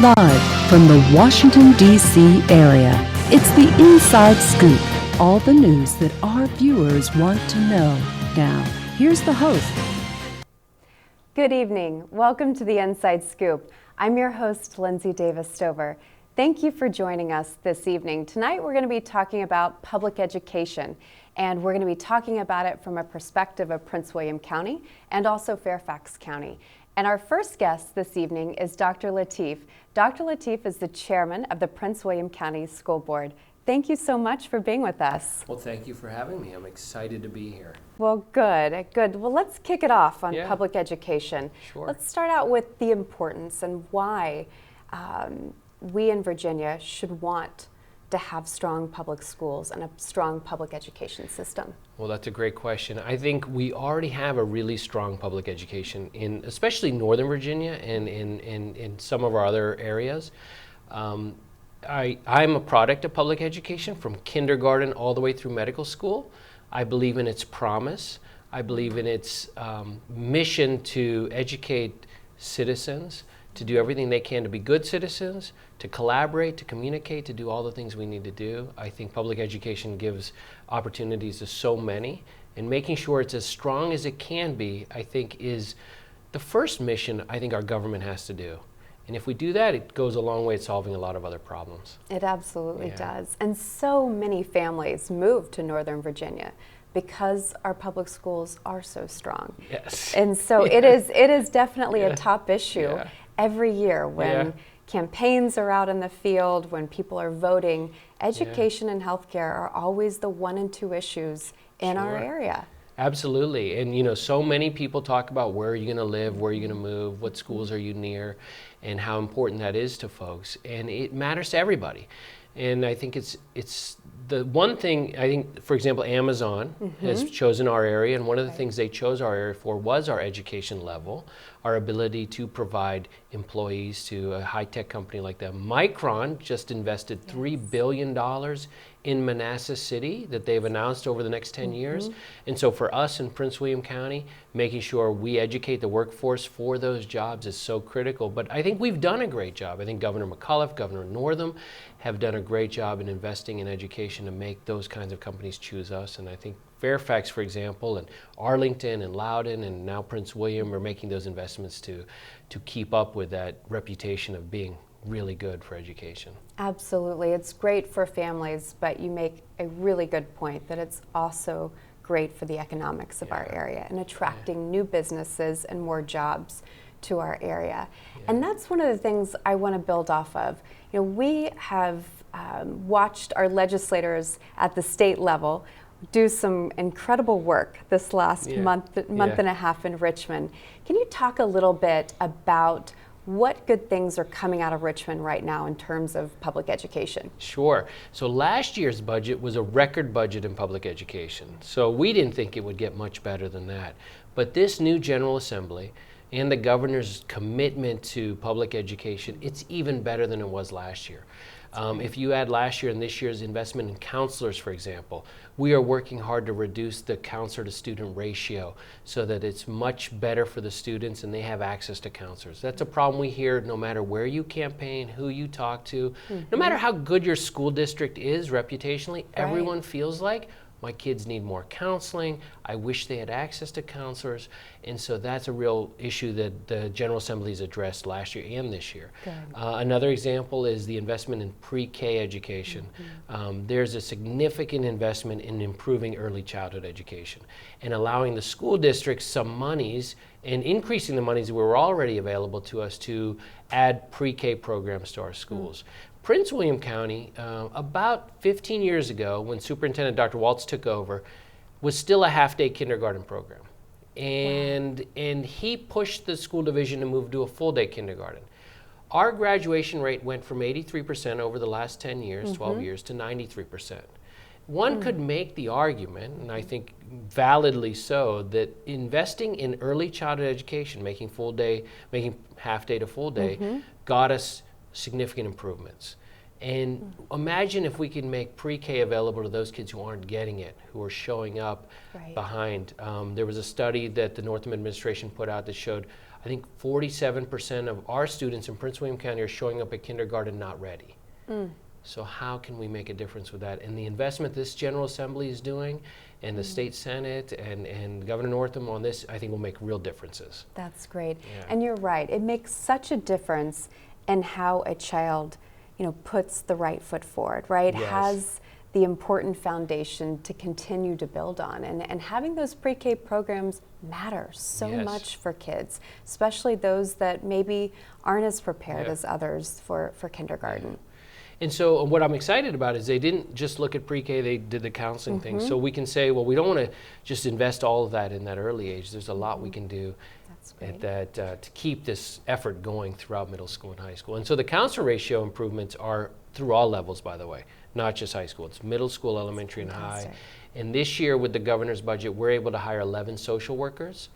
Live from the Washington, D.C. area, it's the Inside Scoop. All the news that our viewers want to know. Now, here's the host. Good evening. Welcome to the Inside Scoop. I'm your host, Lindsey Davis-Stover. Thank you for joining us this evening. Tonight we're going to be talking about public education, and we're going to be talking about it from a perspective of Prince William County and also Fairfax County. And our first guest this evening is Dr. Lateef. Dr. Lateef is the chairman of the Prince William County School Board. Thank you so much for being with us. Well, thank you for having me. I'm excited to be here. Well, good. Well, let's kick it off on public education. Sure. Let's start out with the importance and why we in Virginia should want to have strong public schools and a strong public education system. Well, that's a great question. I think we already have a really strong public education in especially Northern Virginia and in some of our other areas. I'm a product of public education from kindergarten all the way through medical school. I believe in its promise. I believe in its mission to educate citizens, to do everything they can to be good citizens, to collaborate, to communicate, to do all the things we need to do. I think public education gives opportunities to so many, and making sure it's as strong as it can be, I think, is the first mission I think our government has to do. And if we do that, it goes a long way at solving a lot of other problems. It absolutely does. And so many families move to Northern Virginia because our public schools are so strong. Yes. And so it is definitely a top issue every year when campaigns are out in the field, when people are voting. Education and healthcare are always the 1 and 2 issues in our area. Absolutely. And you know, so many people talk about where are you going to live, where are you going to move, what schools are you near, and how important that is to folks. And it matters to everybody. And I think it's the one thing, I think, for example, Amazon has chosen our area, and one of the things they chose our area for was our education level, our ability to provide employees to a high-tech company like that. Micron just invested $3 billion in Manassas City that they've announced over the next 10 years. And so for us in Prince William County, making sure we educate the workforce for those jobs is so critical. But I think we've done a great job. I think Governor McAuliffe, Governor Northam have done a great job in investing in education to make those kinds of companies choose us. And I think Fairfax, for example, and Arlington and Loudoun and now Prince William are making those investments to keep up with that reputation of being really good for education. Absolutely. It's great for families, but you make a really good point that it's also great for the economics of our area and attracting new businesses and more jobs to our area. And that's one of the things I want to build off of. You know, we have watched our legislators at the state level do some incredible work this last month and a half in Richmond. Can you talk a little bit about what good things are coming out of Richmond right now in terms of public education? Sure. So last year's budget was a record budget in public education. So we didn't think it would get much better than that. But this new General Assembly and the governor's commitment to public education, it's even better than it was last year. If you add last year and this year's investment in counselors, for example, we are working hard to reduce the counselor to student ratio so that it's much better for the students and they have access to counselors. That's a problem we hear no matter where you campaign, who you talk to, no matter how good your school district is reputationally, everyone feels like my kids need more counseling. I wish they had access to counselors. And so that's a real issue that the General Assembly's addressed last year and this year. Another example is the investment in pre-K education. There's a significant investment in improving early childhood education and allowing the school districts some monies and increasing the monies that were already available to us to add pre-K programs to our schools. Prince William County, about 15 years ago, when Superintendent Dr. Waltz took over, was still a half-day kindergarten program. And he pushed the school division to move to a full-day kindergarten. Our graduation rate went from 83% over the last 10 years, 12 years, to 93%. One could make the argument, and I think validly so, that investing in early childhood education, making half-day to full-day, got us significant improvements. And imagine if we can make pre-K available to those kids who aren't getting it, who are showing up behind. There was a study that the Northam administration put out that showed, I think 47% of our students in Prince William County are showing up at kindergarten not ready. So how can we make a difference with that? And the investment this General Assembly is doing, and the State Senate and Governor Northam on this, I think will make real differences. That's great. Yeah. And you're right. It makes such a difference in how a child, puts the right foot forward, right? Yes. Has the important foundation to continue to build on. And having those pre-K programs matters so much for kids, especially those that maybe aren't as prepared as others for kindergarten. And so what I'm excited about is they didn't just look at pre-K, they did the counseling thing. So we can say, well, we don't want to just invest all of that in that early age. There's a lot we can do at that to keep this effort going throughout middle school and high school. And so the counselor ratio improvements are through all levels, by the way, not just high school. It's middle school, elementary, and high. And this year with the governor's budget, we're able to hire 11 social workers,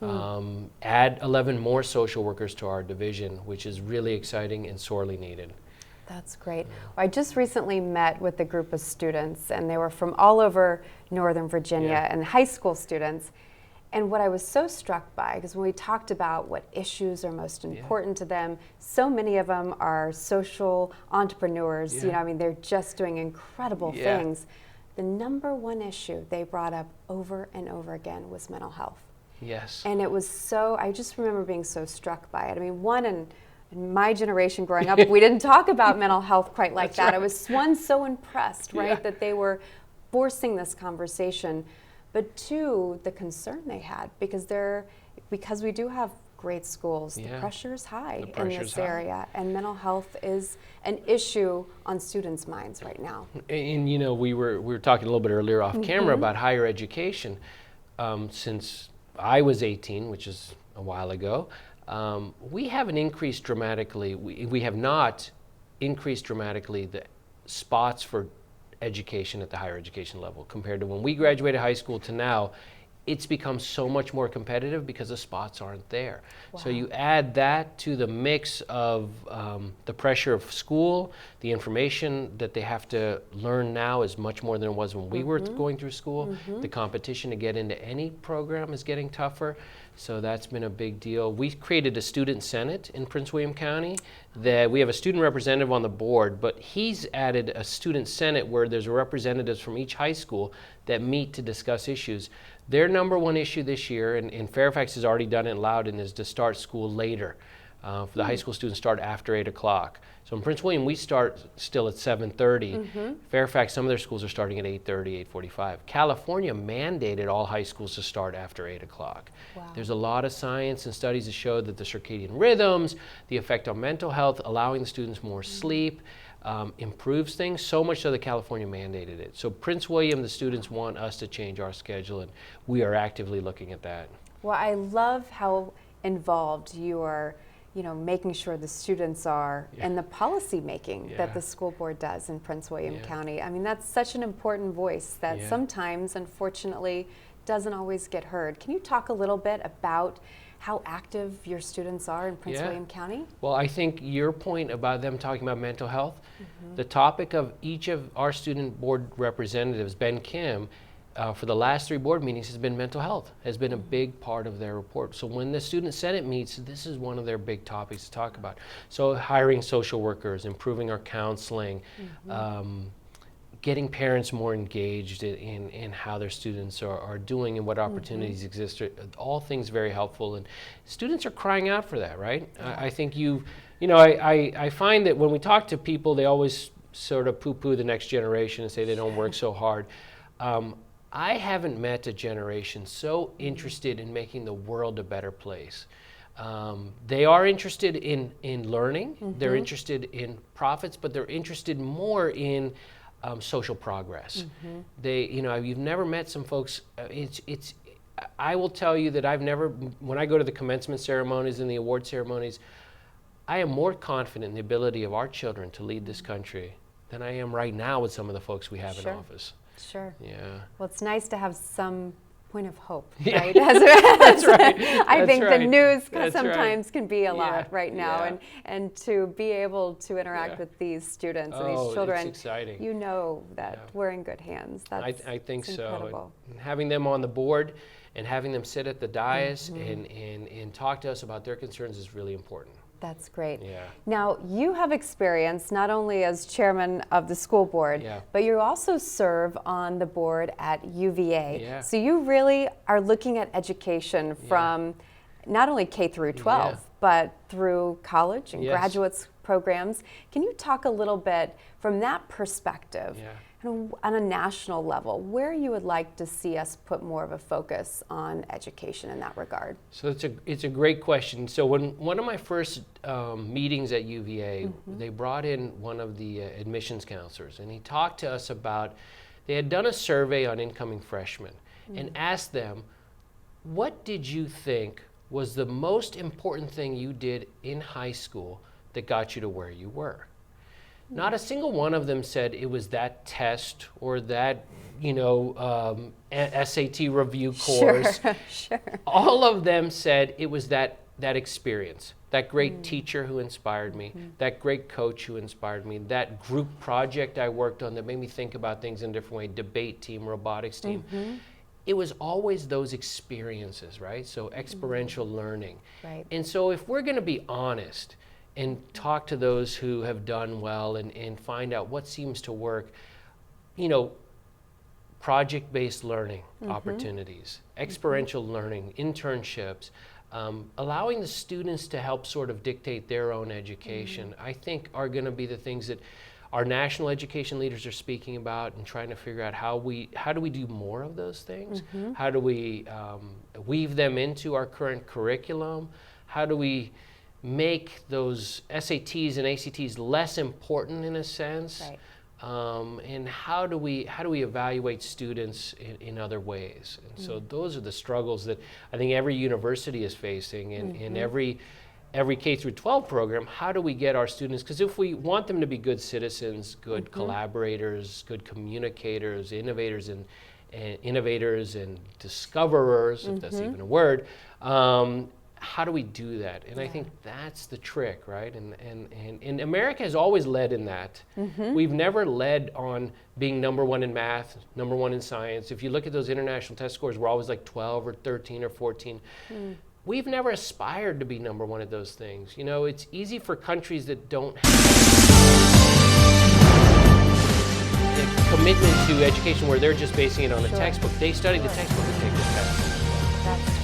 add 11 more social workers to our division, which is really exciting and sorely needed. That's great. I just recently met with a group of students, and they were from all over Northern Virginia and high school students. And what I was so struck by, because when we talked about what issues are most important to them, so many of them are social entrepreneurs. They're just doing incredible things. The number one issue they brought up over and over again was mental health. Yes. And it was I just remember being so struck by it. In my generation growing up, we didn't talk about mental health quite like that. I was so impressed, that they were forcing this conversation. But two, the concern they had, because we do have great schools, the pressure is high in this area, and mental health is an issue on students' minds right now. And we were talking a little bit earlier off camera about higher education. Since I was 18, which is a while ago, we haven't increased dramatically. We have not increased dramatically the spots for education at the higher education level compared to when we graduated high school to now. It's become so much more competitive because the spots aren't there. So you add that to the mix of the pressure of school, the information that they have to learn now is much more than it was when we were going through school. The competition to get into any program is getting tougher. So that's been a big deal. We created a student senate in Prince William County that we have a student representative on the board, but he's added a student senate where there's representatives from each high school that meet to discuss issues. Their number one issue this year, and Fairfax has already done it in Loudoun, is to start school later. For the high school students start after 8 o'clock. So in Prince William, we start still at 7:30. Fairfax, some of their schools are starting at 8:30, 8:45. California mandated all high schools to start after 8 o'clock. There's a lot of science and studies that show that the circadian rhythms, the effect on mental health, allowing the students more sleep, improves things, so much so that California mandated it. So Prince William, the students want us to change our schedule, and we are actively looking at that. Well, I love how involved you are, making sure the students are in the policy making that the school board does in Prince William County. That's such an important voice that sometimes, unfortunately, doesn't always get heard. Can you talk a little bit about how active your students are in Prince William County? Well, I think your point about them talking about mental health, the topic of each of our student board representatives, Ben Kim, for the last 3 board meetings has been mental health, has been a big part of their report. So when the student senate meets, this is one of their big topics to talk about. So hiring social workers, improving our counseling, getting parents more engaged in how their students are doing and what opportunities exist, are all things very helpful. And students are crying out for that, right? I think I find that when we talk to people, they always sort of poo-poo the next generation and say they don't work so hard. I haven't met a generation so interested in making the world a better place. They are interested in learning, they're interested in profits, but they're interested more in social progress. You've never met some folks, I will tell you that when I go to the commencement ceremonies and the award ceremonies, I am more confident in the ability of our children to lead this country than I am right now with some of the folks we have in office. Sure. Yeah. Well, it's nice to have some point of hope, Yeah. right? That's right. I think the news That's sometimes right. can be a lot Yeah, right now, yeah. and to be able to interact Yeah. with these students and Oh, these children, it's exciting. you know that Yeah. we're in good hands. That's I think it's so. incredible. And having them on the board and having them sit at the dais Mm-hmm. and talk to us about their concerns is really important. That's great. Yeah. Now, you have experience not only as chairman of the school board, Yeah. but you also serve on the board at UVA. Yeah. So you really are looking at education from not only K through 12, Yeah. but through college and Yes. graduate programs. Can you talk a little bit from that perspective? Yeah. On a national level, where you would like to see us put more of a focus on education in that regard? So it's a great question. So when one of my first meetings at UVA, they brought in one of the admissions counselors, and he talked to us about, they had done a survey on incoming freshmen and asked them, what did you think was the most important thing you did in high school that got you to where you were? Not a single one of them said it was that test or that, SAT review course. Sure. All of them said it was that experience, that great teacher who inspired me, that great coach who inspired me, that group project I worked on that made me think about things in a different way, debate team, robotics team. It was always those experiences, right? So experiential learning. Right. And so if we're going to be honest and talk to those who have done well and find out what seems to work, project-based learning opportunities, experiential learning, internships, allowing the students to help sort of dictate their own education, I think are going to be the things that our national education leaders are speaking about and trying to figure out how do we do more of those things? How do we weave them into our current curriculum? How do we make those SATs and ACTs less important in a sense? Right. And how do we evaluate students in other ways? And so those are the struggles that I think every university is facing, and in every K through 12 program. How do we get our students? Because if we want them to be good citizens, good collaborators, good communicators, innovators and discoverers, if that's even a word. How do we do that? And I think that's the trick, right? And America has always led in that. We've never led on being number one in math, number one in science. If you look at those international test scores, we're always like 12 or 13 or 14. We've never aspired to be number one at those things. It's easy for countries that don't have a commitment to education where they're just basing it on a textbook. They study the textbook and take the test. That's true.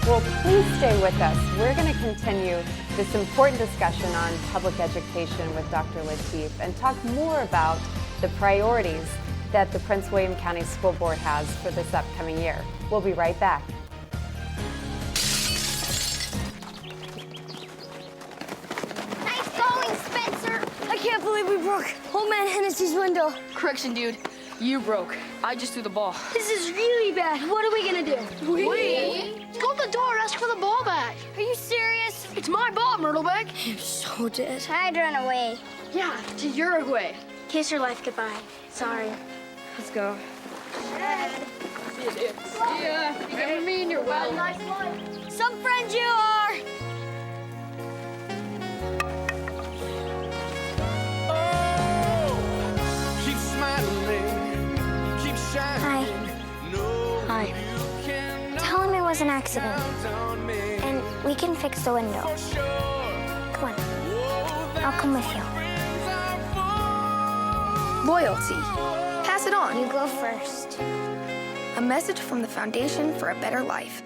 Well, please stay with us. We're going to continue this important discussion on public education with Dr. Lateef and talk more about the priorities that the Prince William County School Board has for this upcoming year. We'll be right back. Nice going, Spencer! I can't believe we broke Old Man Hennessy's window. Correction, dude. You broke. I just threw the ball. This is really bad. What are we gonna do? We? Go to the door, ask for the ball back. Are you serious? It's my ball, Myrtlebeck. You're so dead. I'd run away. Yeah, to Uruguay. Kiss your life goodbye. Sorry. Let's go. Yeah. Remember me and your well. Nice one. Some friends you are. Keep smiling, keep shining. Hi. Tell him it was an accident, and we can fix the window. Come on. I'll come with you. Loyalty. Pass it on. You go first. A message from the Foundation for a Better Life.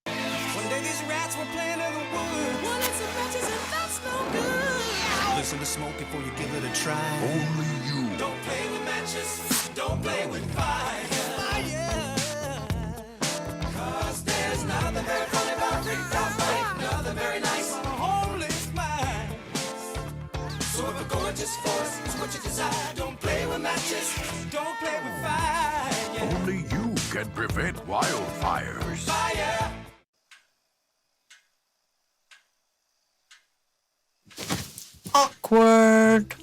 One day these rats were playing in the woods. Well, it's a matches and that's no good. Listen to smoke before you give it a try. Only you. Don't play with matches. Don't play with fire. Cause there's nothing very funny about ripped off life. Nothing very nice on a homeless mind. So if a gorgeous force is what you desire, don't play with matches. Don't play with fire. Only you can prevent wildfires. Fire. Awkward.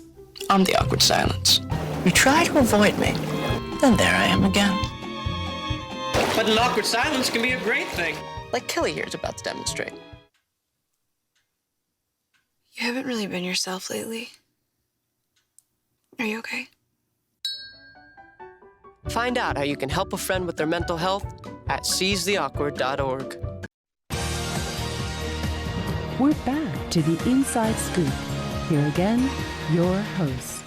I'm the awkward silence. You try to avoid me, then there I am again. But an awkward silence can be a great thing. Like Kelly here is about to demonstrate. You haven't really been yourself lately. Are you okay? Find out how you can help a friend with their mental health at seizetheawkward.org. We're back to the Inside Scoop. Here again, your host.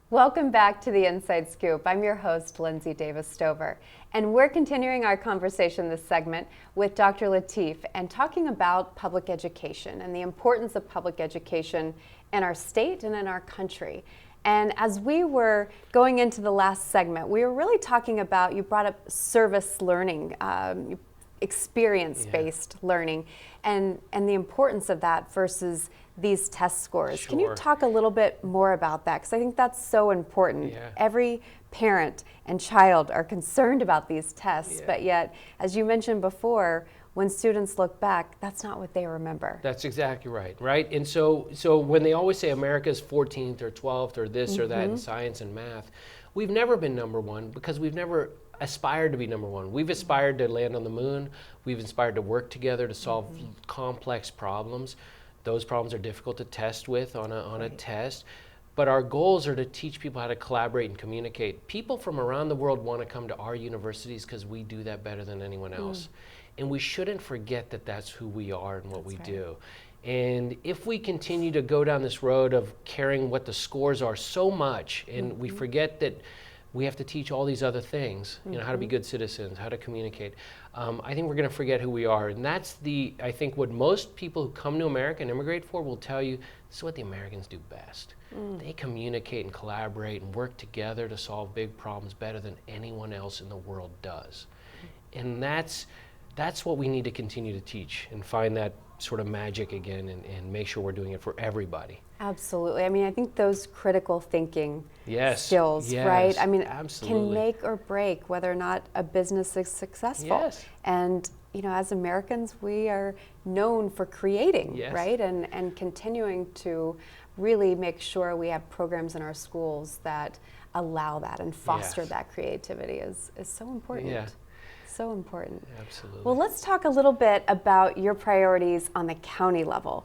Welcome back to the Inside Scoop. I'm your host, Lindsey Davis Stover, and we're continuing our conversation this segment with Dr. Lateef and talking about public education and the importance of public education in our state and in our country. And as we were going into the last segment, we were really talking about, you brought up service learning, experience-based learning, and the importance of that versus these test scores. Sure. Can you talk a little bit more about that? Because I think that's so important. Yeah. Every parent and child are concerned about these tests, but yet, as you mentioned before, when students look back, that's not what they remember. That's exactly right? And so when they always say America's 14th or 12th or this or that in science and math, we've never been number one because we've never aspired to be number one. We've aspired to land on the moon. We've aspired to work together to solve complex problems. Those problems are difficult to test with on a test. But our goals are to teach people how to collaborate and communicate. People from around the world want to come to our universities because we do that better than anyone else. And we shouldn't forget that that's who we are and what we do. And if we continue to go down this road of caring what the scores are so much, and we forget that we have to teach all these other things, you know, how to be good citizens, how to communicate, I think we're going to forget who we are. And that's I think what most people who come to America and immigrate for will tell you, this is what the Americans do best. They communicate and collaborate and work together to solve big problems better than anyone else in the world does. And that's what we need to continue to teach and find that sort of magic again and make sure we're doing it for everybody. Absolutely. I mean, I think those critical thinking skills, right? I mean, can make or break whether or not a business is successful. And, you know, as Americans, we are known for creating, right? And continuing to really make sure we have programs in our schools that allow that and foster that creativity is so important. So important. Absolutely. Well, let's talk a little bit about your priorities on the county level.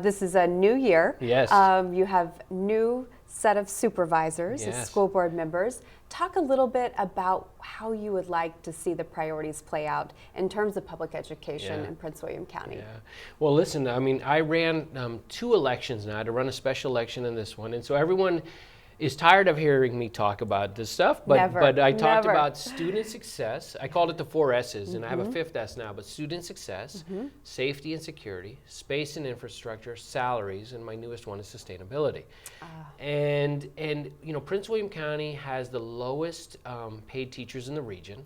This is a new year. You have new set of supervisors, school board members. Talk a little bit about how you would like to see the priorities play out in terms of public education in Prince William County. Well, listen, I mean, I ran 2 elections now to run a special election in this one, and so everyone is tired of hearing me talk about this stuff, but I talked about student success. I called it the 4 S's, and I have a 5th S now, but student success, safety and security, space and infrastructure, salaries, and my newest one is sustainability. And you know, Prince William County has the lowest paid teachers in the region.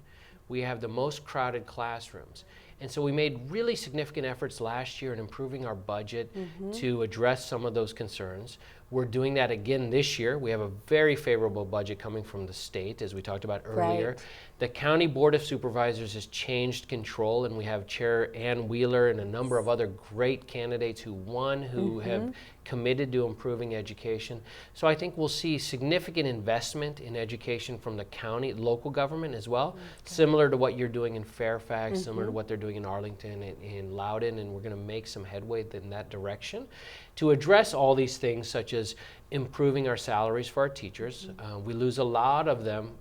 We have the most crowded classrooms. And so we made really significant efforts last year in improving our budget to address some of those concerns. We're doing that again this year. We have a very favorable budget coming from the state, as we talked about earlier. The County Board of Supervisors has changed control, and we have Chair Ann Wheeler and a number of other great candidates who won, who have committed to improving education. So I think we'll see significant investment in education from the county, local government as well, similar to what you're doing in Fairfax, similar to what they're doing in Arlington and in Loudoun, and we're going to make some headway in that direction to address all these things, such as improving our salaries for our teachers. We lose a lot of them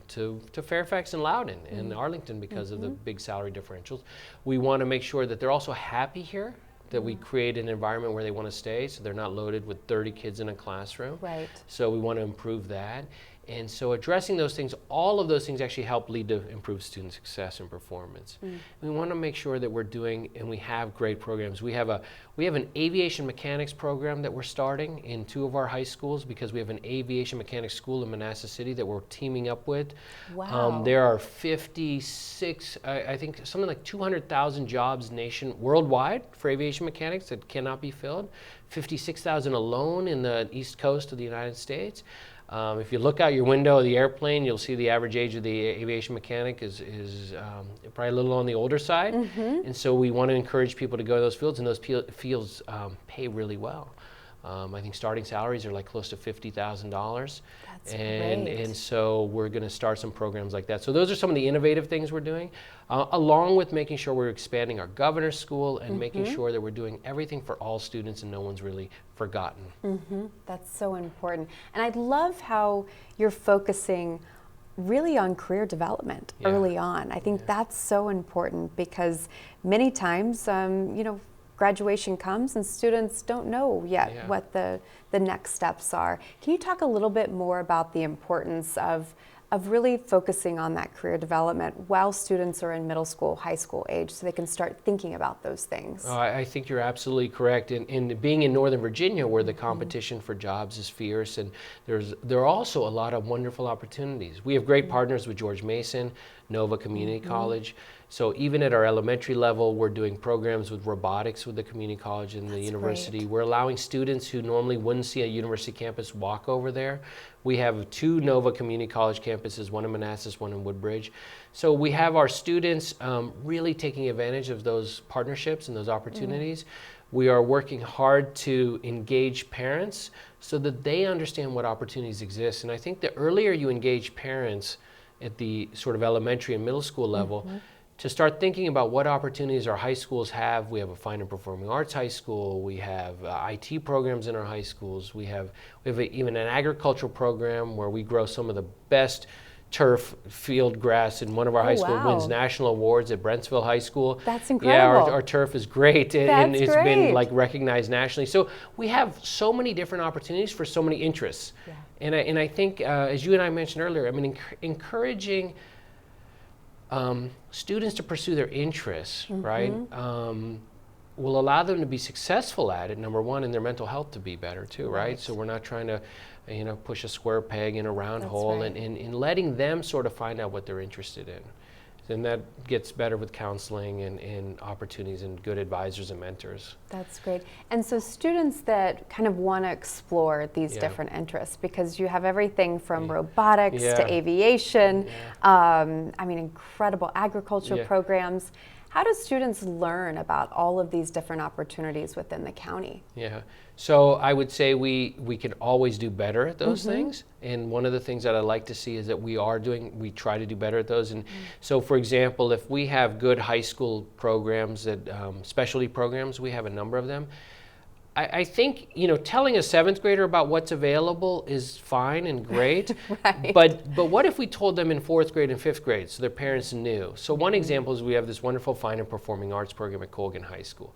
to Fairfax and Loudoun and Arlington because of the big salary differentials. We want to make sure that they're also happy here, that we create an environment where they want to stay, so they're not loaded with 30 kids in a classroom. So we want to improve that. And so addressing those things, all of those things actually help lead to improved student success and performance. We want to make sure that we're doing, and we have great programs. We have an aviation mechanics program that we're starting in 2 of our high schools, because we have an aviation mechanics school in Manassas City that we're teaming up with. There are 56, I think something like 200,000 jobs worldwide for aviation mechanics that cannot be filled. 56,000 alone in the East Coast of the United States. If you look out your window of the airplane, you'll see the average age of the aviation mechanic is probably a little on the older side. And so we want to encourage people to go to those fields, and those fields pay really well. I think starting salaries are like close to $50,000. That's and great. And so we're going to start some programs like that. So those are some of the innovative things we're doing, along with making sure we're expanding our governor's school and making sure that we're doing everything for all students and no one's really forgotten. That's so important. And I love how you're focusing really on career development early on. I think that's so important because many times, you know, graduation comes and students don't know yet what the next steps are. Can you talk a little bit more about the importance of really focusing on that career development while students are in middle school, high school age, so they can start thinking about those things? I think you're absolutely correct. In being in Northern Virginia, where the competition for jobs is fierce, and there are also a lot of wonderful opportunities. We have great partners with George Mason, Nova Community College. So even at our elementary level, we're doing programs with robotics with the community college and the university. Great. We're allowing students who normally wouldn't see a university campus walk over there. We have 2 Nova Community College campuses, one in Manassas, one in Woodbridge. So we have our students really taking advantage of those partnerships and those opportunities. We are working hard to engage parents so that they understand what opportunities exist. And I think the earlier you engage parents at the sort of elementary and middle school level, to start thinking about what opportunities our high schools have. We have a fine and performing arts high school. We have IT programs in our high schools. We have even an agricultural program where we grow some of the best turf field grass, and one of our high school wins national awards at Brentsville High School. That's incredible. Yeah, our turf is great, and it's been like recognized nationally. So we have so many different opportunities for so many interests. And I think, as you and I mentioned earlier, I mean, encouraging students to pursue their interests, right, will allow them to be successful at it, number one, and their mental health to be better too, right? So we're not trying to, you know, push a square peg in a round hole, and letting them sort of find out what they're interested in. And that gets better with counseling and opportunities and good advisors and mentors. That's great. And so students that kind of want to explore these different interests, because you have everything from robotics to aviation, I mean, incredible agriculture programs. How do students learn about all of these different opportunities within the county? So I would say we can always do better at those things. And one of the things that I like to see is that we try to do better at those. And so, for example, if we have good high school programs, that specialty programs, we have a number of them. I think, you know, telling a 7th grader about what's available is fine and great, but what if we told them in 4th grade and 5th grade so their parents knew? So one example is we have this wonderful fine and performing arts program at Colgan High School.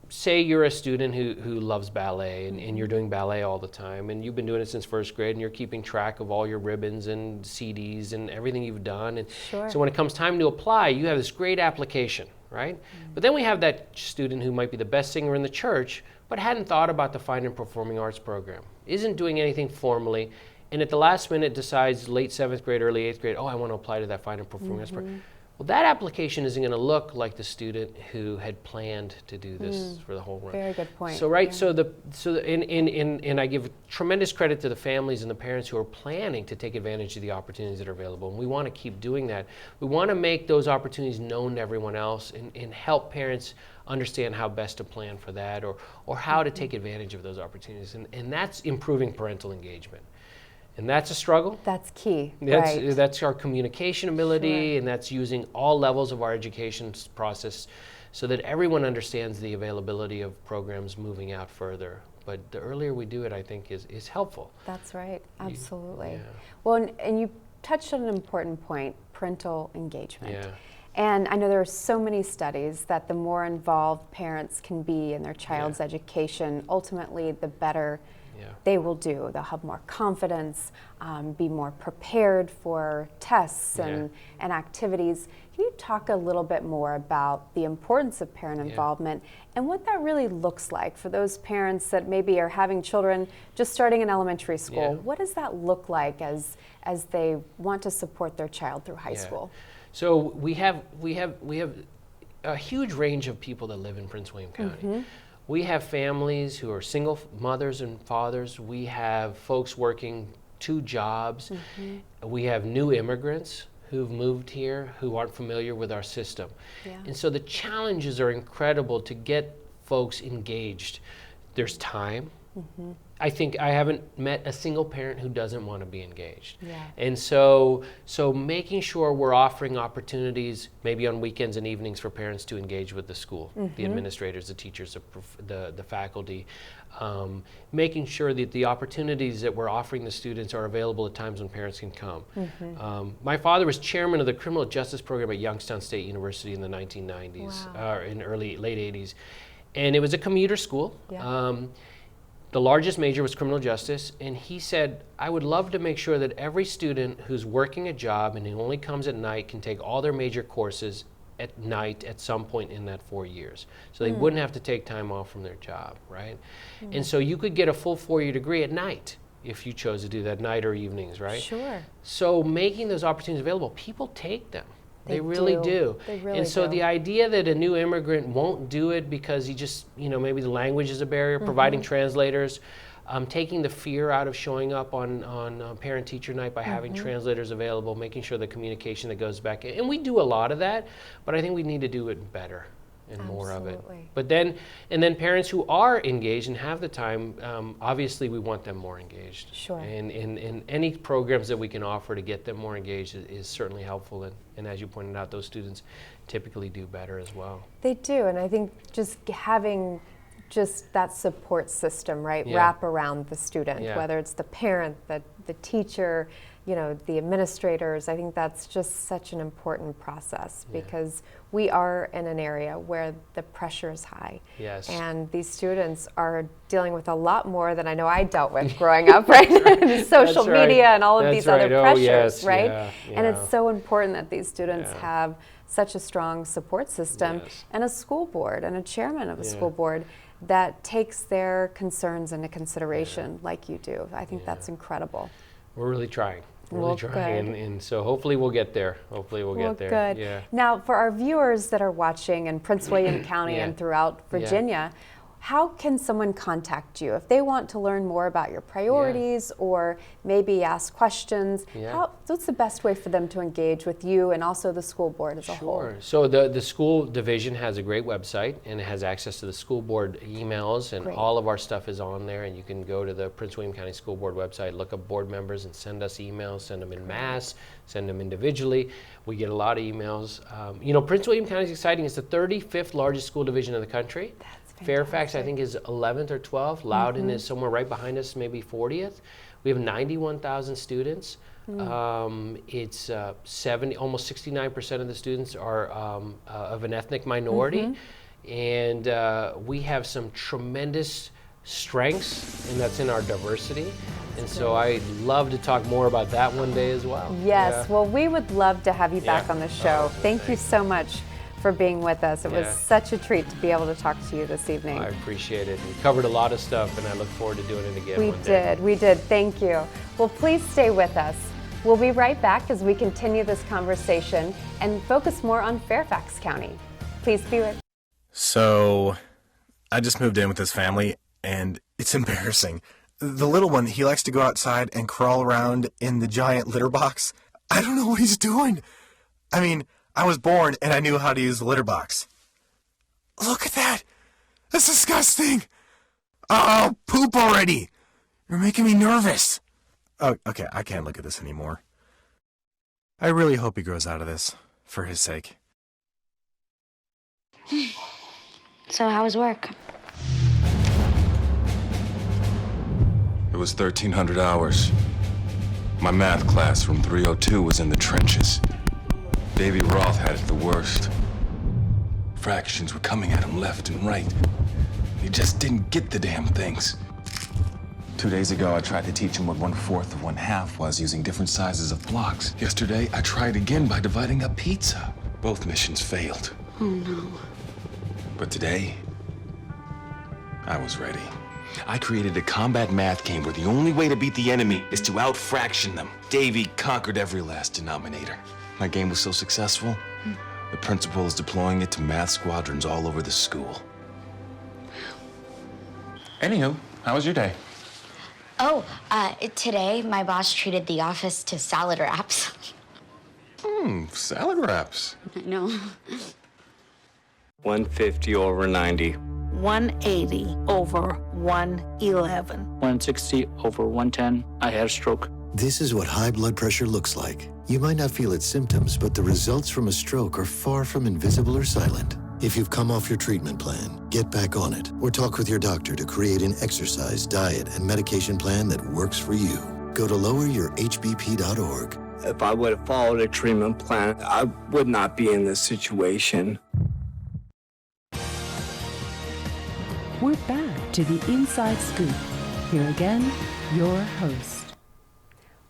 Say you're a student who loves ballet, and you're doing ballet all the time, and you've been doing it since 1st grade, and you're keeping track of all your ribbons and CDs and everything you've done. And so when it comes time to apply, you have this great application, right? But then we have that student who might be the best singer in the church, but hadn't thought about the fine and performing arts program, isn't doing anything formally, and at the last minute decides, late 7th grade, early 8th grade, oh, I want to apply to that fine and performing arts program. Well, that application isn't going to look like the student who had planned to do this for the whole run. Very good point. So and I give tremendous credit to the families and the parents who are planning to take advantage of the opportunities that are available, and we want to keep doing that. We want to make those opportunities known to everyone else, and help parents understand how best to plan for that, or how to take advantage of those opportunities, and that's improving parental engagement. And that's a struggle. That's key. That's our communication ability, and that's using all levels of our education process so that everyone understands the availability of programs moving out further. But the earlier we do it, I think, is helpful. That's right. Absolutely. Well, and you touched on an important point, parental engagement. And I know there are so many studies that the more involved parents can be in their child's education, ultimately the better they will do. They'll have more confidence, be more prepared for tests and activities. Can you talk a little bit more about the importance of parent involvement and what that really looks like for those parents that maybe are having children just starting in elementary school? What does that look like as they want to support their child through high school? So we have a huge range of people that live in Prince William County. We have families who are single mothers and fathers. We have folks working 2 jobs. We have new immigrants who've moved here who aren't familiar with our system. And so the challenges are incredible to get folks engaged, there's time. I think I haven't met a single parent who doesn't want to be engaged. Yeah. And so making sure we're offering opportunities, maybe on weekends and evenings, for parents to engage with the school, the administrators, the teachers, the faculty, making sure that the opportunities that we're offering the students are available at times when parents can come. My father was chairman of the criminal justice program at Youngstown State University in the 1990s, in late 80s. And it was a commuter school. Yeah. The largest major was criminal justice, and he said, I would love to make sure that every student who's working a job and who only comes at night can take all their major courses at night at some point in that 4 years. So they wouldn't have to take time off from their job, right? And so you could get a full 4-year degree at night if you chose to do that, night or evenings, right? Sure. So making those opportunities available, people take them. They really do. They really and so do. the idea that a new immigrant won't do it because he just, maybe the language is a barrier, providing translators, taking the fear out of showing up on parent-teacher night by having translators available, making sure the communication that goes back. And we do a lot of that, but I think we need to do it better and more of it. But then parents who are engaged and have the time, obviously we want them more engaged. Sure. And any programs that we can offer to get them more engaged is certainly helpful. And as you pointed out, those students typically do better as well. They do, and I think just having just that support system, right, Yeah. wrap around the student, Yeah. whether it's the parent, the teacher, the administrators, I think that's just such an important process because we are in an area where the pressure is high. Yes. And these students are dealing with a lot more than I know I dealt with growing up, right? Social That's right. media and all of That's these other right. Oh, pressures, yes. right? Yeah. And Yeah. it's so important that these students Yeah. have such a strong support system Yes. and a school board and a chairman of a Yeah. school board that takes their concerns into consideration like you do. I think that's incredible. We're really trying. Really Well, trying. good. And so hopefully we'll get there. Hopefully we'll get there. Good. Yeah. Now, for our viewers that are watching in Prince William County Yeah. and throughout Virginia, how can someone contact you if they want to learn more about your priorities or maybe ask questions? Yeah. What's the best way for them to engage with you and also the school board as a whole? Sure. So the school division has a great website, and it has access to the school board emails, and Great. all of our stuff is on there. And you can go to the Prince William County School Board website, look up board members, and send us emails. Send them in mass, send them individually. We get a lot of emails. Prince William County is exciting. It's the 35th largest school division in the country. That's Fairfax, I think, is 11th or 12th. Loudon is somewhere right behind us, maybe 40th. We have 91,000 students. It's almost 69% of the students are of an ethnic minority. And we have some tremendous strengths, and that's in our diversity. And so I'd love to talk more about that one day as well. Yes, Yeah. well, we would love to have you back on the show. Thank you so much for being with us. It was such a treat to be able to talk to you this evening. I appreciate it. We covered a lot of stuff, and I look forward to doing it again one day. We did. Thank you. Well, please stay with us. We'll be right back as we continue this conversation and focus more on Fairfax County. Please be with us. So, I just moved in with this family, and it's embarrassing. The little one, he likes to go outside and crawl around in the giant litter box. I don't know what he's doing. I mean, I was born and I knew how to use the litter box. Look at that! That's disgusting! Oh, poop already! You're making me nervous. Oh, okay, I can't look at this anymore. I really hope he grows out of this, for his sake. So how was work? It was 1,300 hours. My math class from 302 was in the trenches. Davy Roth had it the worst. Fractions were coming at him left and right. He just didn't get the damn things. 2 days ago, I tried to teach him what 1/4 of 1/2 was using different sizes of blocks. Yesterday, I tried again by dividing up pizza. Both missions failed. Oh, no. But today, I was ready. I created a combat math game where the only way to beat the enemy is to out-fraction them. Davy conquered every last denominator. My game was so successful, the principal is deploying it to math squadrons all over the school. Anywho, how was your day? Oh, today my boss treated the office to salad wraps. Salad wraps. No. 150 over 90. 180 over 111. 160 over 110. I had a stroke. This is what high blood pressure looks like. You might not feel its symptoms, but the results from a stroke are far from invisible or silent. If you've come off your treatment plan, get back on it, or talk with your doctor to create an exercise, diet, and medication plan that works for you. Go to loweryourhbp.org. If I would have followed a treatment plan, I would not be in this situation. We're back to the Inside Scoop. Here again, your host.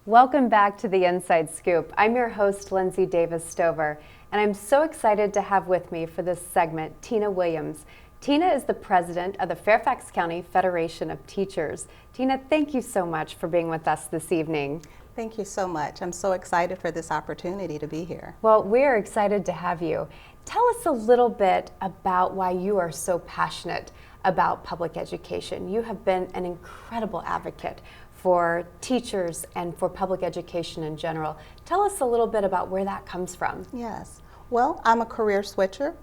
Welcome back to the Inside Scoop. I'm your host, Lindsey Davis-Stover, and I'm so excited to have with me for this segment Tina Williams. Tina is the president of the Fairfax County Federation of Teachers. Tina, thank you so much for being with us this evening. Thank you so much. I'm so excited for this opportunity to be here. Well, we're excited to have you. Tell us a little bit about why you are so passionate about public education. You have been an incredible advocate for teachers and for public education in general. Tell us a little bit about where that comes from. Yes. Well, I'm a career switcher.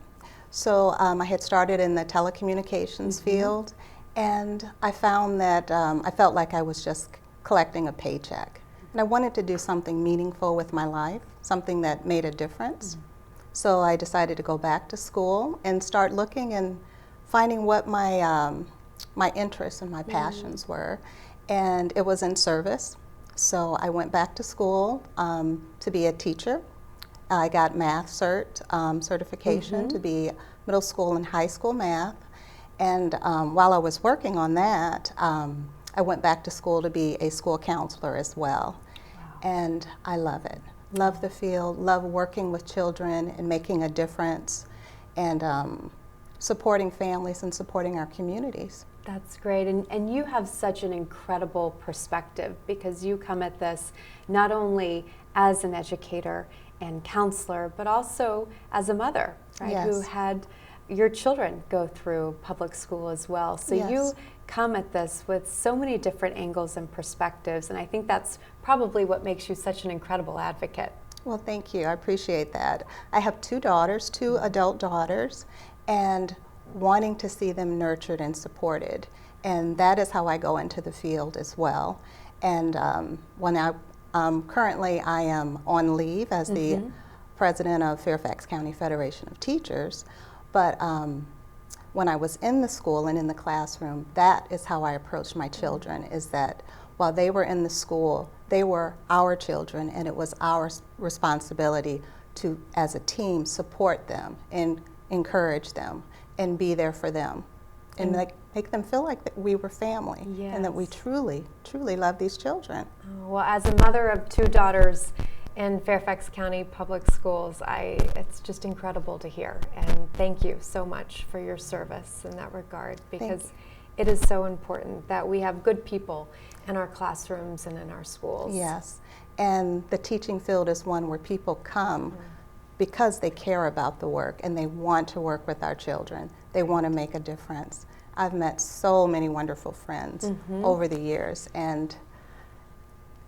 So I had started in the telecommunications field, and I found that I felt like I was just collecting a paycheck. And I wanted to do something meaningful with my life, something that made a difference. So I decided to go back to school and start looking and finding what my my interests and my passions were. And it was in service. So I went back to school to be a teacher. I got math certification to be middle school and high school math. And while I was working on that, I went back to school to be a school counselor as well. Wow. And I love it. Love the field, love working with children and making a difference, and supporting families and supporting our communities. That's great, and you have such an incredible perspective because you come at this not only as an educator and counselor, but also as a mother, right? Yes. Who had your children go through public school as well. So Yes. you come at this with so many different angles and perspectives, and I think that's probably what makes you such an incredible advocate. Well, thank you. I appreciate that. I have two daughters, two adult daughters, and wanting to see them nurtured and supported. And that is how I go into the field as well. And currently I am on leave as the president of Fairfax County Federation of Teachers, but when I was in the school and in the classroom, that is how I approached my children, is that while they were in the school, they were our children, and it was our responsibility to, as a team, support them and encourage them and be there for them and make them feel like that we were family. Yes. And that we truly, truly love these children. Well, as a mother of two daughters in Fairfax County Public Schools, it's just incredible to hear. And thank you so much for your service in that regard, because it is so important that we have good people in our classrooms and in our schools. Yes, and the teaching field is one where people come because they care about the work and they want to work with our children. They want to make a difference. I've met so many wonderful friends over the years, and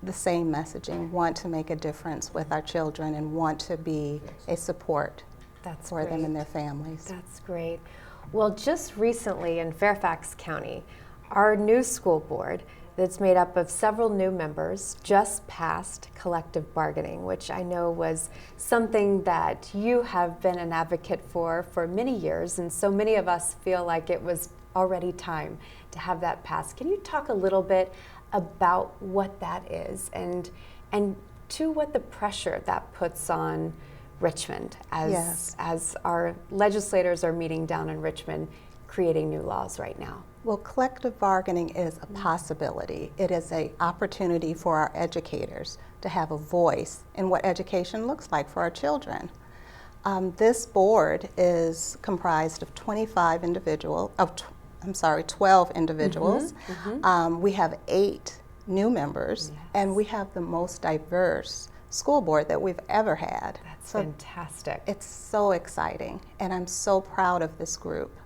the same messaging, want to make a difference with our children and want to be a support for them and their families. That's great. Well, just recently in Fairfax County, our new school board that's made up of several new members just passed collective bargaining, which I know was something that you have been an advocate for many years, and so many of us feel like it was already time to have that passed. Can you talk a little bit about what that is and to what the pressure that puts on Richmond as our legislators are meeting down in Richmond creating new laws right now? Well, collective bargaining is a possibility. It is an opportunity for our educators to have a voice in what education looks like for our children. This board is comprised of 12 individuals. We have 8 new members, and we have the most diverse school board that we've ever had. That's fantastic. It's so exciting, and I'm so proud of this group.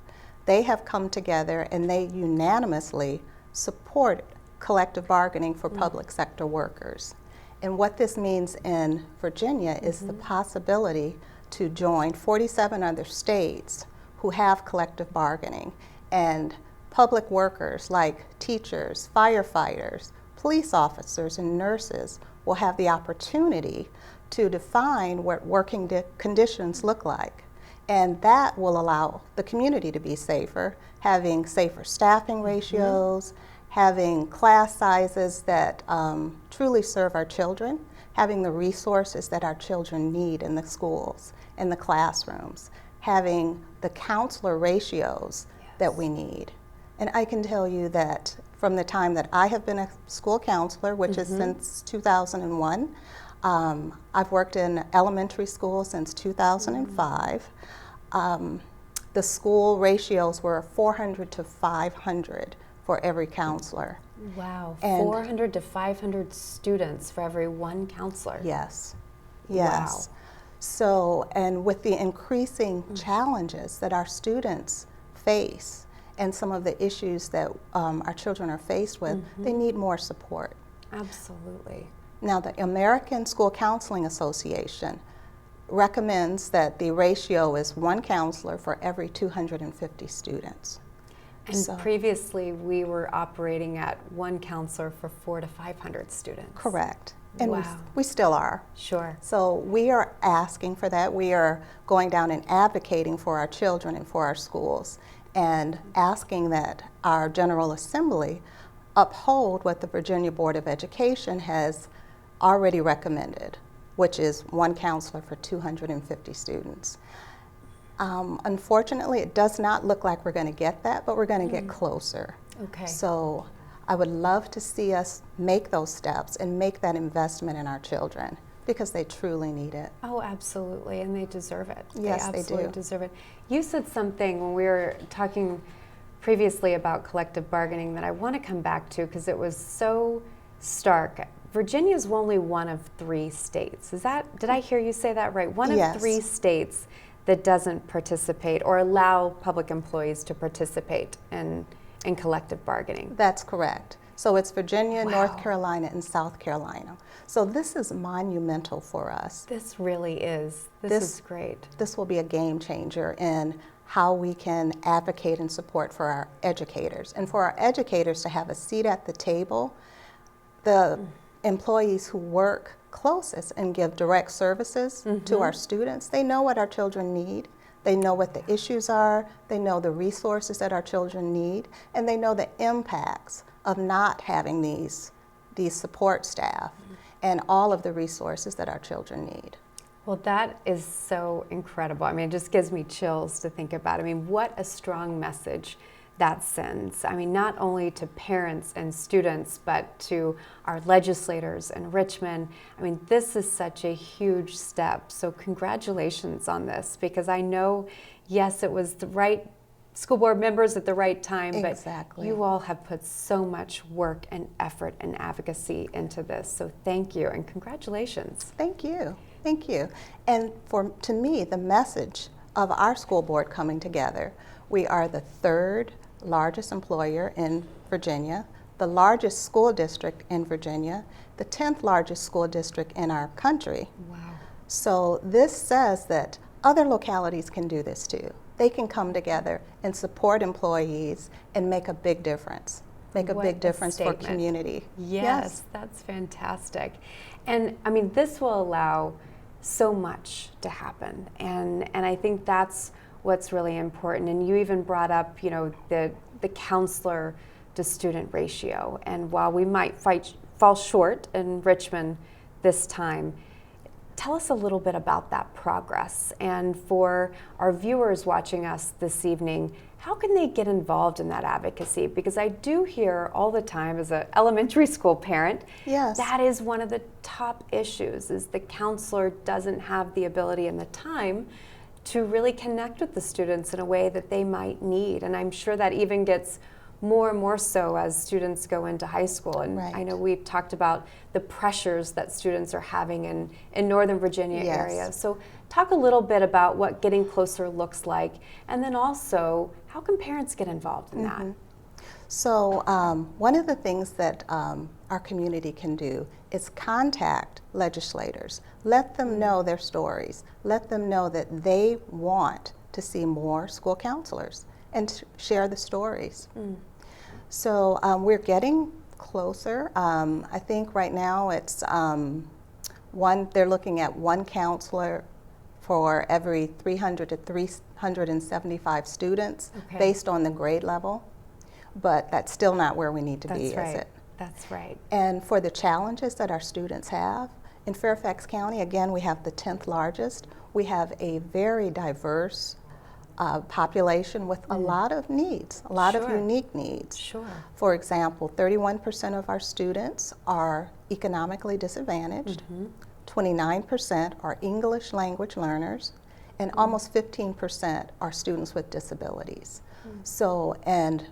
They have come together and they unanimously support collective bargaining for public sector workers. And what this means in Virginia is the possibility to join 47 other states who have collective bargaining. And public workers like teachers, firefighters, police officers, and nurses will have the opportunity to define what working conditions look like. And that will allow the community to be safer, having safer staffing ratios, having class sizes that truly serve our children, having the resources that our children need in the schools, in the classrooms, having the counselor ratios that we need. And I can tell you that from the time that I have been a school counselor, which is since 2001, I've worked in elementary school since 2005. The school ratios were 400 to 500 for every counselor. Wow, And 400 to 500 students for every one counselor. Yes, yes. So, and with the increasing challenges that our students face and some of the issues that our children are faced with, they need more support. Absolutely. Now, the American School Counseling Association recommends that the ratio is one counselor for every 250 students. And previously, we were operating at one counselor for 400 to 500 students. Correct. And wow. we still are. Sure. So we are asking for that. We are going down and advocating for our children and for our schools, and asking that our General Assembly uphold what the Virginia Board of Education has already recommended, which is one counselor for 250 students. Unfortunately, it does not look like we're going to get that, but we're going to get closer. Okay. So I would love to see us make those steps and make that investment in our children, because they truly need it. Oh, absolutely, and they deserve it. Yes, they absolutely do. Deserve it. You said something when we were talking previously about collective bargaining that I want to come back to, because it was so stark. Virginia is only one of 3 states. Did I hear you say that right? One of 3 states that doesn't participate or allow public employees to participate in collective bargaining. That's correct. So it's Virginia, North Carolina, and South Carolina. So this is monumental for us. This really is. This is great. This will be a game changer in how we can advocate and support for our educators. And for our educators to have a seat at the table, the employees who work closest and give direct services to our students, they know what our children need. They know what the issues are, they know the resources that our children need, and they know the impacts of not having these support staff and all of the resources that our children need. Well, that is so incredible. I mean, it just gives me chills to think about. I mean, what a strong message that sends. I mean, not only to parents and students, but to our legislators in Richmond. I mean, this is such a huge step. So congratulations on this, because I know, yes, it was the right school board members at the right time, but you all have put so much work and effort and advocacy into this. So thank you and congratulations. Thank you. Thank you. And to me, the message of our school board coming together, we are the 3rd largest employer in Virginia, the largest school district in Virginia, the 10th largest school district in our country. Wow. So this says that other localities can do this too. They can come together and support employees and make a big difference. Make a big difference for community. Yes, that's fantastic. And I mean, this will allow so much to happen. And I think that's what's really important. And you even brought up, you know, the counselor to student ratio. And while we might fall short in Richmond this time, tell us a little bit about that progress. And for our viewers watching us this evening, how can they get involved in that advocacy? Because I do hear all the time as an elementary school parent, that is one of the top issues, is the counselor doesn't have the ability and the time to really connect with the students in a way that they might need. And I'm sure that even gets more and more so as students go into high school. And I know we've talked about the pressures that students are having in Northern Virginia area. So talk a little bit about what getting closer looks like, and then also how can parents get involved in that? So one of the things that our community can do is contact legislators. Let them know their stories. Let them know that they want to see more school counselors and share the stories. So we're getting closer. I think right now it's they're looking at one counselor for every 300 to 375 students based on the grade level. But that's still not where we need to be, is it? That's right. And for the challenges that our students have, in Fairfax County, again, we have the 10th largest. We have a very diverse population with a lot of needs, a lot of unique needs. Sure. For example, 31% of our students are economically disadvantaged, 29% are English language learners, and almost 15% are students with disabilities. So, and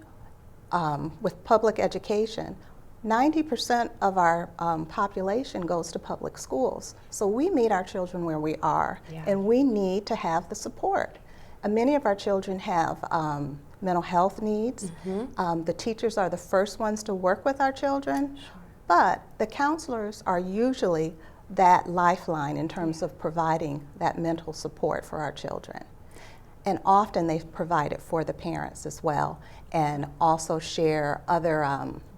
with public education, 90% of our population goes to public schools. So we meet our children where we are, and we need to have the support. And many of our children have mental health needs. The teachers are the first ones to work with our children, but the counselors are usually that lifeline in terms of providing that mental support for our children. And often they provide it for the parents as well, and also share other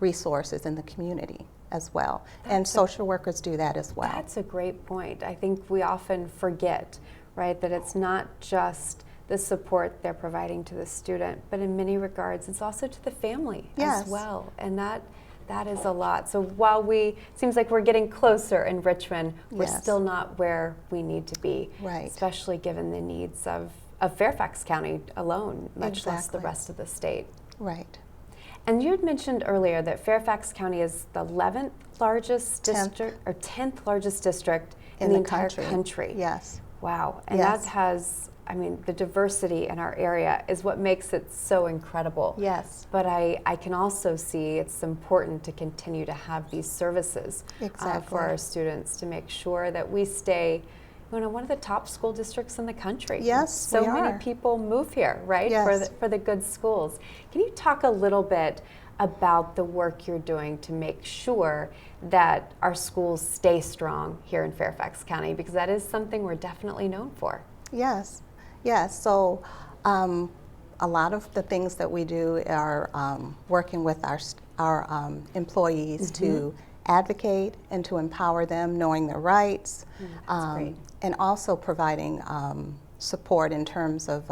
resources in the community as well. And social workers do that as well. That's a great point. I think we often forget, right, that it's not just the support they're providing to the student, but in many regards it's also to the family as well. And that is a lot. So while it seems like we're getting closer in Richmond, we're still not where we need to be, especially given the needs of Fairfax County alone, much less the rest of the state. Right. And you had mentioned earlier that Fairfax County is the 11th largest district, or 10th largest district in the entire country. Yes. Wow. And that has, I mean, the diversity in our area is what makes it so incredible. Yes. But I can also see it's important to continue to have these services for our students to make sure that we stay one of the top school districts in the country. Yes, so we are. many people move here, right? Yes. For the good schools. Can you talk a little bit about the work you're doing to make sure that our schools stay strong here in Fairfax County? Because that is something we're definitely known for. Yes. Yes. So a lot of the things that we do are working with our employees to advocate and to empower them, knowing their rights, and also providing support in terms of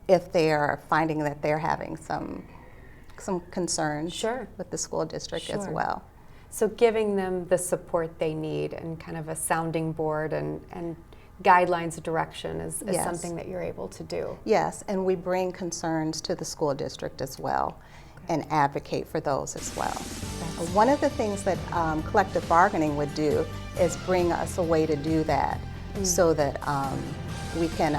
if they are finding that they're having some concerns with the school district as well. So giving them the support they need and kind of a sounding board and guidelines of direction is something that you're able to do. Yes, and we bring concerns to the school district as well and advocate for those as well. One of the things that collective bargaining would do is bring us a way to do that so that we can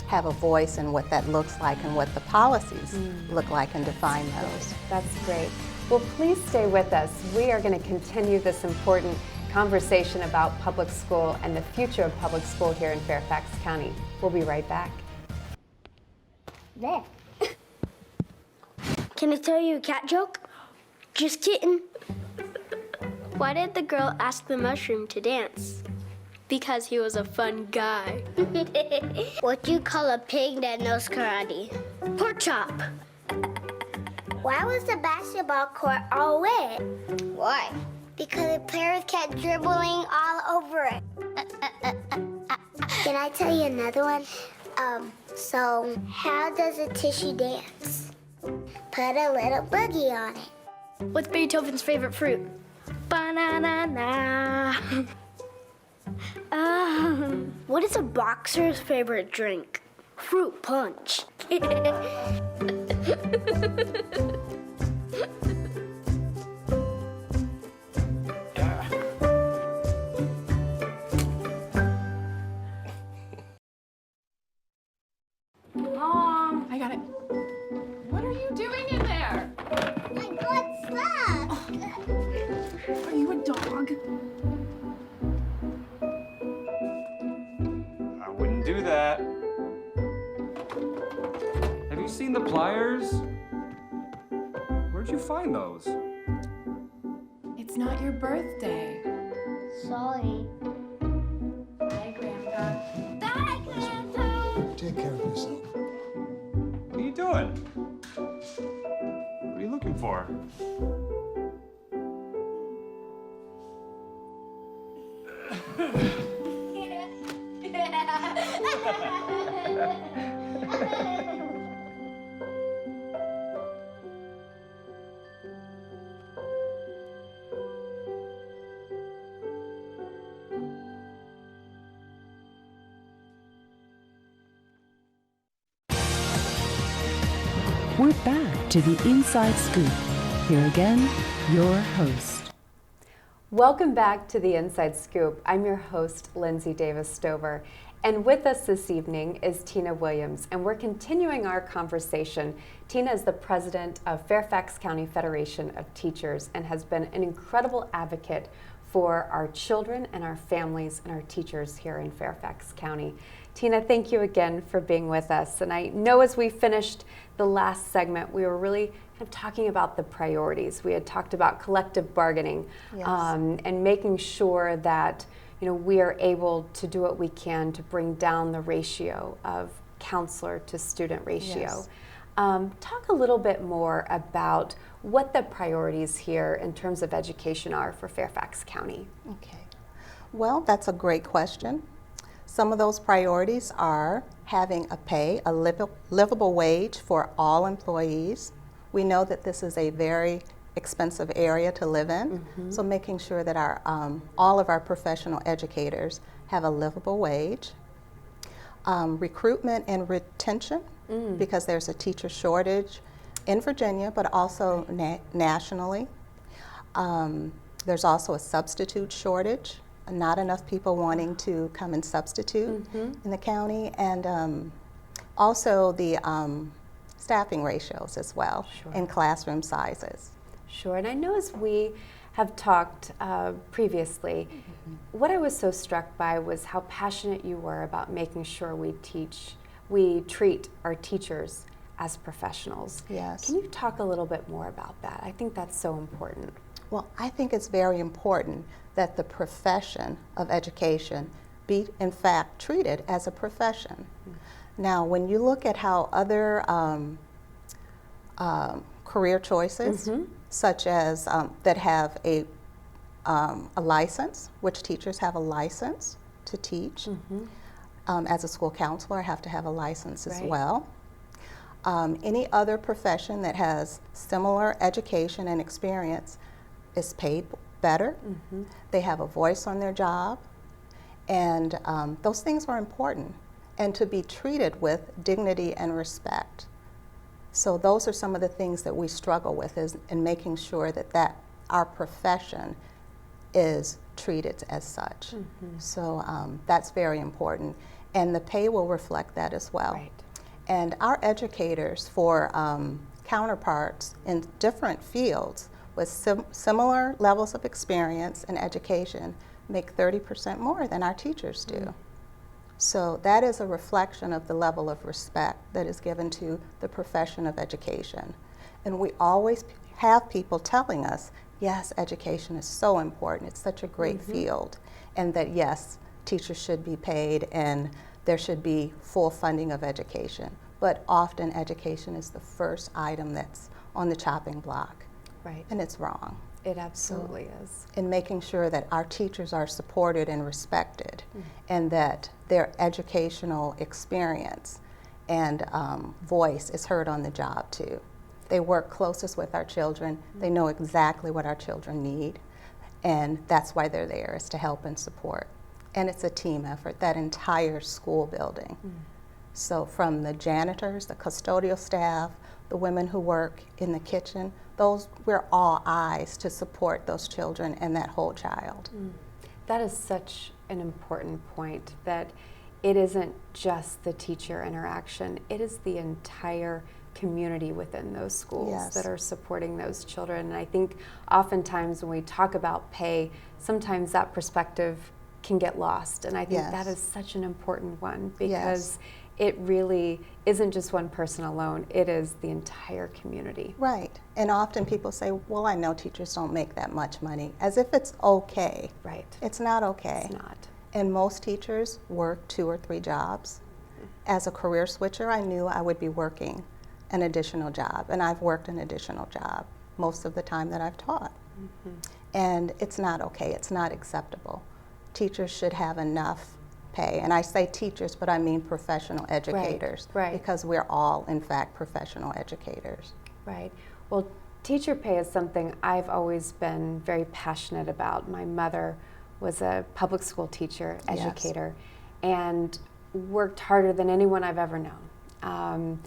have a voice in what that looks like and what the policies look like and define those. That's great. Well, please stay with us. We are going to continue this important conversation about public school and the future of public school here in Fairfax County. We'll be right back. There. Can I tell you a cat joke? Just kidding. Why did the girl ask the mushroom to dance? Because he was a fun guy. What do you call a pig that knows karate? Pork chop. Why was the basketball court all wet? Why? Because the players kept dribbling all over it. Can I tell you another one? So how does a tissue dance? Put a little boogie on it. What's Beethoven's favorite fruit? Banana. What is a boxer's favorite drink? Fruit punch. Mom, I got it. What are you doing in there? I got stuck. Are you a dog? I wouldn't do that. Have you seen the pliers? Where'd you find those? It's not your birthday. Sorry. Bye, Grandpa. Bye, Grandpa. Take care of yourself. doing? What are you looking for? We're back to the Inside Scoop. Here again, your host. Welcome back to the Inside Scoop. I'm your host, Lindsey Davis Stover. And with us this evening is Tina Williams, and we're continuing our conversation. Tina is the president of Fairfax County Federation of Teachers and has been an incredible advocate for our children and our families and our teachers here in Fairfax County. Tina, thank you again for being with us. And I know as we finished the last segment, we were really kind of talking about the priorities. We had talked about collective bargaining, Yes. And making sure that we are able to do what we can to bring down the ratio of counselor to student ratio. Yes. Talk a little bit more about what the priorities here in terms of education are for Fairfax County. Okay. Well, that's a great question. Some of those priorities are having a livable wage for all employees. We know that this is a very expensive area to live in, so making sure that all of our professional educators have a livable wage. Recruitment and retention, because there's a teacher shortage in Virginia, but also nationally. There's also a substitute shortage. Not enough people wanting to come and substitute in the county, and also the staffing ratios as well, and classroom sizes. Sure, and I know as we have talked previously, what I was so struck by was how passionate you were about making sure we treat our teachers as professionals. Yes. Can you talk a little bit more about that? I think that's so important. Well, I think it's very important that the profession of education be, in fact, treated as a profession. Now, when you look at how other career choices, such as that have a license, which teachers have a license to teach. As a school counselor, I have to have a license as well. Any other profession that has similar education and experience is paid better. They have a voice on their job, and those things are important, and to be treated with dignity and respect. So those are some of the things that we struggle with, is in making sure that our profession is treated as such. So that's very important, and the pay will reflect that as well. And our educators, for counterparts in different fields with similar levels of experience and education, make 30% more than our teachers do. So that is a reflection of the level of respect that is given to the profession of education. And we always have people telling us, yes, education is so important, it's such a great field, and that yes, teachers should be paid and there should be full funding of education. But often education is the first item that's on the chopping block. And it's wrong. It absolutely is. In making sure that our teachers are supported and respected, and that their educational experience and voice is heard on the job too. They work closest with our children. They know exactly what our children need, and that's why they're there, is to help and support. And it's a team effort, that entire school building. So from the janitors, the custodial staff, the women who work in the kitchen, we're all eyes to support those children and that whole child. That is such an important point, that it isn't just the teacher interaction, it is the entire community within those schools that are supporting those children. And I think oftentimes when we talk about pay, sometimes that perspective can get lost. And I think that is such an important one, because it really isn't just one person alone, it is the entire community. Right, and often people say, well, I know teachers don't make that much money, as if it's okay. It's not okay. It's not. And most teachers work 2 or 3 jobs. As a career switcher, I knew I would be working an additional job, and I've worked an additional job most of the time that I've taught. And it's not okay, it's not acceptable. Teachers should have enough pay, and I say teachers, but I mean professional educators, right. because we're all, in fact, professional educators. Right. Well, teacher pay is something I've always been very passionate about. My mother was a public school teacher, educator, and worked harder than anyone I've ever known.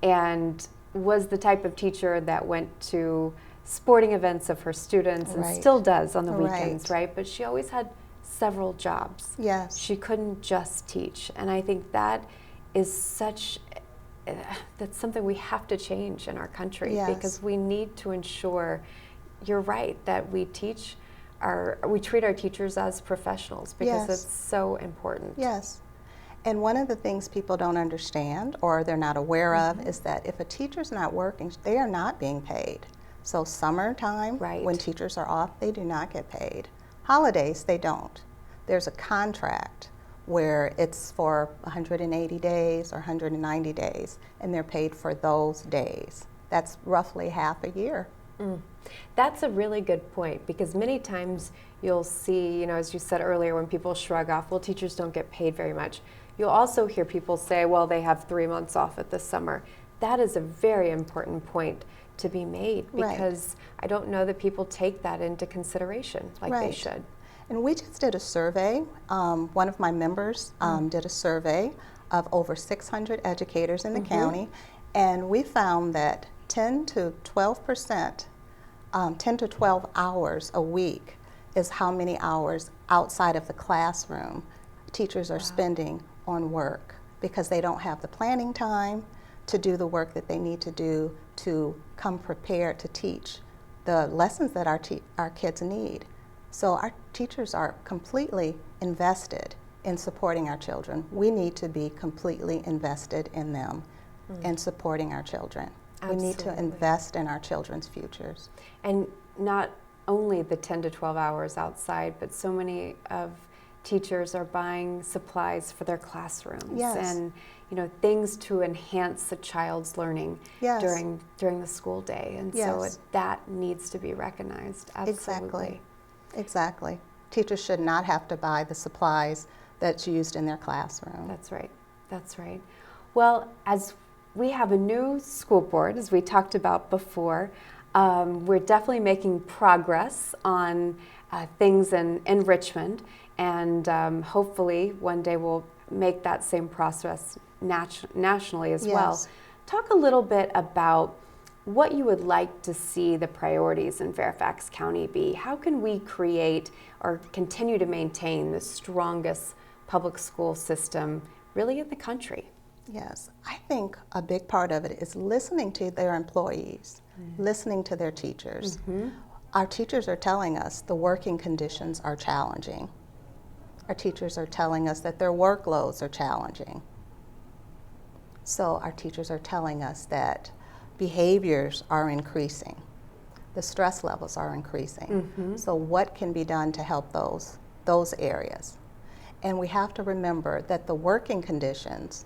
And was the type of teacher that went to sporting events of her students and still does on the weekends, right? But she always had several jobs. Yes. She couldn't just teach. And I think that is that's something we have to change in our country, because we need to ensure, you're right, that we treat our teachers as professionals, because it's so important. Yes. And one of the things people don't understand, or they're not aware of, is that if a teacher's not working, they are not being paid. So summertime, when teachers are off, they do not get paid. Holidays, they don't. There's a contract where it's for 180 days or 190 days, and they're paid for those days. That's roughly half a year. That's a really good point, because many times you'll see, as you said earlier, when people shrug off, well, teachers don't get paid very much. You'll also hear people say, well, they have 3 months off at the summer. That is a very important point to be made, because I don't know that people take that into consideration like they should. And we just did a survey. One of my members did a survey of over 600 educators in the county, and we found that 10 to 12%, 10 to 12 hours a week is how many hours outside of the classroom teachers are spending on work, because they don't have the planning time to do the work that they need to do to come prepared to teach the lessons that our kids need. So our teachers are completely invested in supporting our children. We need to be completely invested in them and supporting our children. We need to invest in our children's futures. And not only the 10 to 12 hours outside, but so many of teachers are buying supplies for their classrooms and things to enhance the child's learning during the school day. And so that needs to be recognized. Absolutely. Exactly. Teachers should not have to buy the supplies that's used in their classroom. That's right. That's right. Well, as we have a new school board, as we talked about before, we're definitely making progress on things in Richmond, and hopefully one day we'll make that same process nationally as well. Talk a little bit about what you would like to see the priorities in Fairfax County be. How can we create or continue to maintain the strongest public school system really in the country? Yes, I think a big part of it is listening to their employees, listening to their teachers. Our teachers are telling us the working conditions are challenging. Our teachers are telling us that their workloads are challenging. So our teachers are telling us that behaviors are increasing. The stress levels are increasing. So what can be done to help those areas? And we have to remember that the working conditions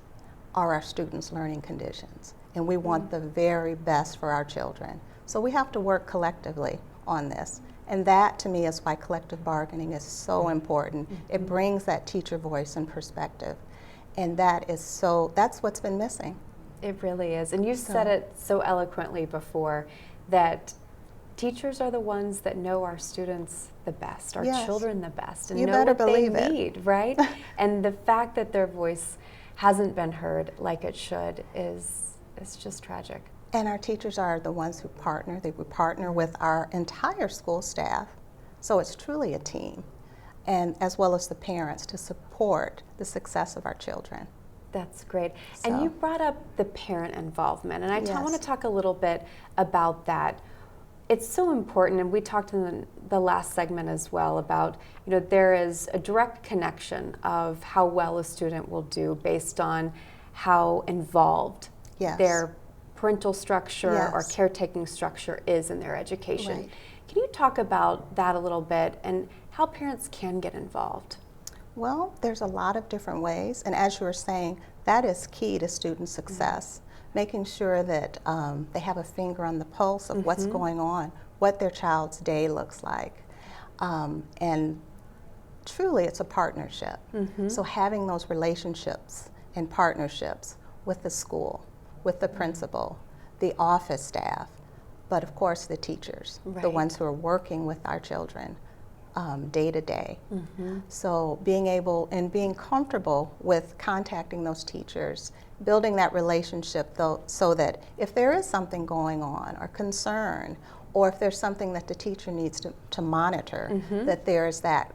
are our students' learning conditions, and we want the very best for our children. So we have to work collectively on this. And that, to me, is why collective bargaining is so important. It brings that teacher voice and perspective. And that's what's been missing. It really is. And you said it so eloquently before, that teachers are the ones that know our students the best, our children the best, and know what they need, right? And the fact that their voice hasn't been heard like it should is just tragic. And our teachers are the ones who partner. They would partner with our entire school staff. So it's truly a team, and as well as the parents, to support the success of our children. That's great. And you brought up the parent involvement, and I want to talk a little bit about that. It's so important, and we talked in the last segment as well about, there is a direct connection of how well a student will do based on how involved their parental structure or caretaking structure is in their education. Can you talk about that a little bit and how parents can get involved? Well, there's a lot of different ways, and as you were saying, that is key to student success. making sure that they have a finger on the pulse of what's going on, what their child's day looks like. And truly, it's a partnership. So having those relationships and partnerships with the school, with the principal, the office staff, but of course the teachers, the ones who are working with our children day to day. So being able and being comfortable with contacting those teachers, building that relationship though, so that if there is something going on or concern, or if there's something that the teacher needs to monitor, that there's that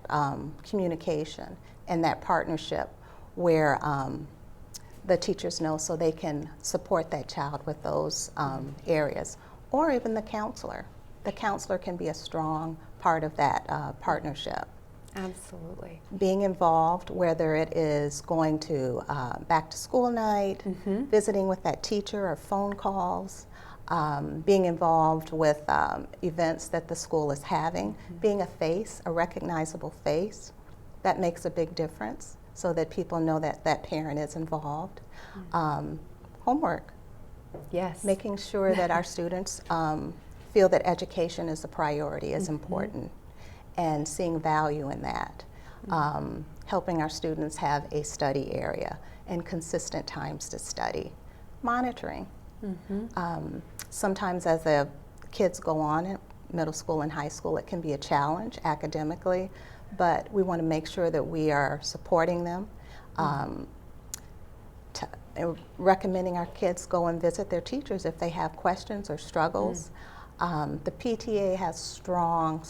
communication and that partnership where the teachers know so they can support that child with those areas, or even the counselor. The counselor can be a strong part of that partnership. Absolutely. Being involved, whether it is going to back to school night, visiting with that teacher or phone calls, being involved with events that the school is having, being a face, a recognizable face, that makes a big difference so that people know that that parent is involved. Homework. Yes. Making sure that our students feel that education is a priority, is important, and seeing value in that. Helping our students have a study area and consistent times to study. Monitoring. Sometimes as the kids go on in middle school and high school, it can be a challenge academically, but we want to make sure that we are supporting them, recommending our kids go and visit their teachers if they have questions or struggles. The PTA has strong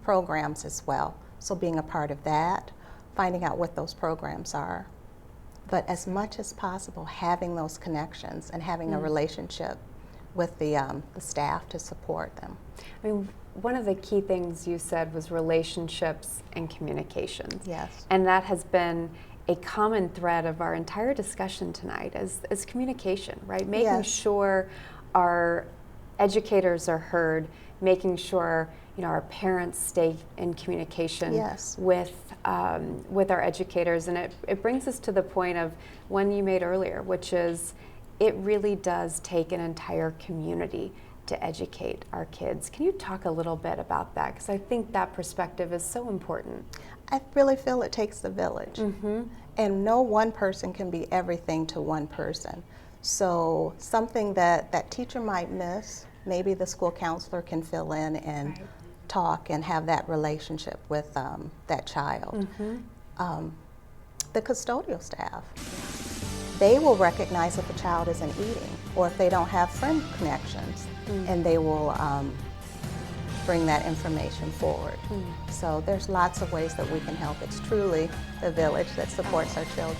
programs as well, so being a part of that, finding out what those programs are. But as much as possible, having those connections and having a relationship with the staff to support them. I mean, one of the key things you said was relationships and communications. Yes. And that has been a common thread of our entire discussion tonight is communication, right? Making sure our educators are heard, making sure our parents stay in communication with our educators. And it brings us to the point of one you made earlier, which is it really does take an entire community to educate our kids. Can you talk a little bit about that? Because I think that perspective is so important. I really feel it takes the village. And no one person can be everything to one person. So something that teacher might miss, maybe the school counselor can fill in and talk and have that relationship with that child. The custodial staff, they will recognize if a child isn't eating or if they don't have friend connections, and they will bring that information forward. So there's lots of ways that we can help. It's truly the village that supports our children.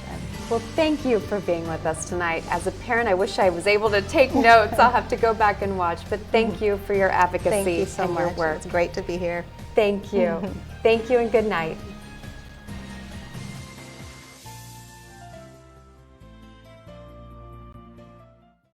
Well, thank you for being with us tonight. As a parent, I wish I was able to take notes. I'll have to go back and watch, but thank you for your advocacy Thank you so and much. your work. It's great to be here. Thank you. Thank you and good night.